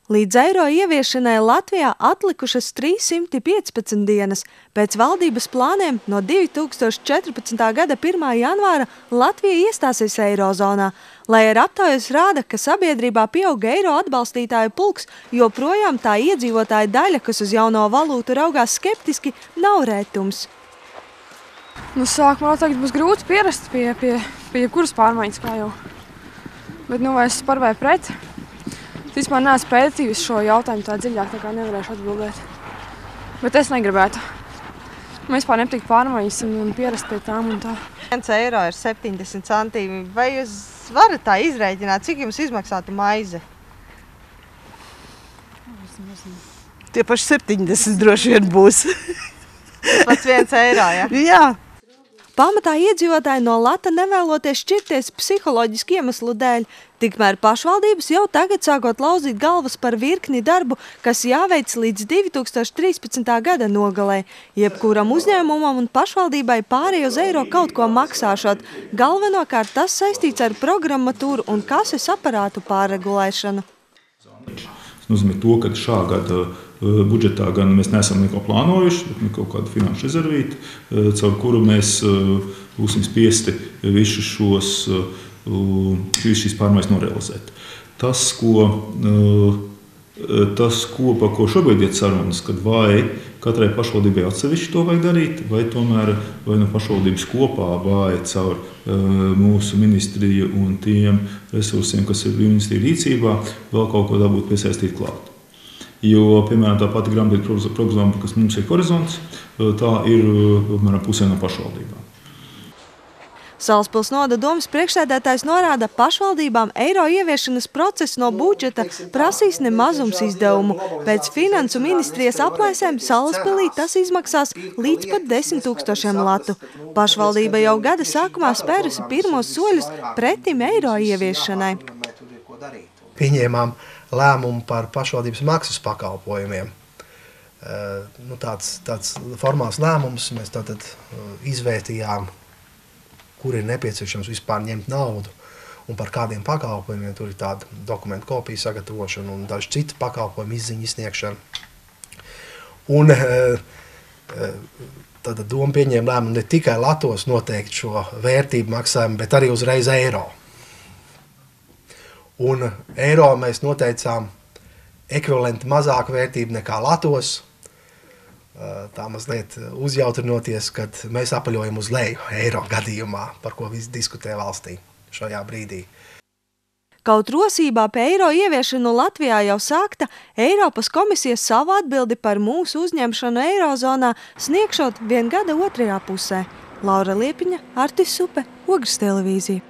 Līdz eiro ieviešanai Latvijā atlikušas 315 dienas. Pēc valdības plāniem no 2014. gada 1. janvāra Latvija iestāsies eirozonā. Lai ar aptaujas rāda, ka sabiedrībā pieauga eiro atbalstītāju pulks, joprojām tā iedzīvotāja daļa, kas uz jauno valūtu raugās skeptiski, nav rētums. Sākumā noteikti būs grūti pierast pie jebkuras pārmaiņas, kā jau. Bet vai es par vai pret? Vispār neesmu pētījis šo jautājumu tā dziļāk, tā kā nevarēšu atbildēt. Bet es negribētu. Man vispār nepatīk pārmaiņas un pierast pie tām un tā. 1 eiro ir 70 centīmi. Vai jūs varat tā izrēķināt, cik jums izmaksātu maize? Tie paši 70 droši vien būs. Pats 1 eiro, ja? Jā. Pamatā iedzīvotāji no lata nevēloties šķirties psiholoģiski iemeslu dēļ. Tikmēr pašvaldības jau tagad sākot lauzīt galvas par virkni darbu, kas jāveic līdz 2013. gada nogalē. Jebkuram uzņēmumam un pašvaldībai pārēj uz eiro kaut ko maksāšot. Galvenokārt tas saistīts ar programmatūru un kases aparātu pārregulēšanu. Tas nozīmē to, ka šā gada budžetā gan mēs neesam neko plānojuši, bet kaut kādu finanšu rezervīti, caur kuru mēs būsim spiesti visus šīs pārmaiņas norealizēt. Tas, par ko šobrīd iet sarunas, kad vai katrai pašvaldībai atsevišķi to vajag darīt, vai tomēr no pašvaldības kopā vai caur mūsu ministriju un tiem resursiem, kas ir ministrija rīcībā, vēl kaut ko dabūt piesaistīt klāt. Jo, piemēram, tā pati grāmatveida programma, kas mums ir Horizonts, tā ir apmēram pusē no pašvaldībām. Salaspils novada domes priekšsēdētājs norāda, pašvaldībām eiro ieviešanas process no budžeta prasīs nemazums izdevumu. Pēc finansu ministrijas aplēsēm Salaspilī tas izmaksās līdz pat 10 000 latu. Pašvaldība jau gada sākumā spērusi pirmos soļus pretim eiro ieviešanai. Pieņēmām lēmumu par pašvaldības maksas pakalpojumiem. Tāds formāls lēmums, mēs tātad izvērtījām, kur ir nepieciešams vispār ņemt naudu un par kādiem pakalpojumiem. Tur ir tāda dokumentu kopija sagatavošana un daži citi pakalpojumi, izziņu izsniegšana. Un tad doma pieņēma lēmumu ne tikai latos noteikt šo vērtību maksājumu, bet arī uzreiz eiro. Un eiro mēs noteicām ekvivalenti mazāku vērtību nekā latos. Tā mazliet uzjautrinoties, kad mēs apaļojam uz leju eiro gadījumā, par ko visi diskutē valstī šajā brīdī. Kaut rosībā pie eiro ieviešanu Latvijā jau sākta, Eiropas komisija savu atbildi par mūsu uzņemšanu eirozonā sniegšot vien gada otrajā pusē. Laura Liepiņa, Artis Supe, Ogres televīzija.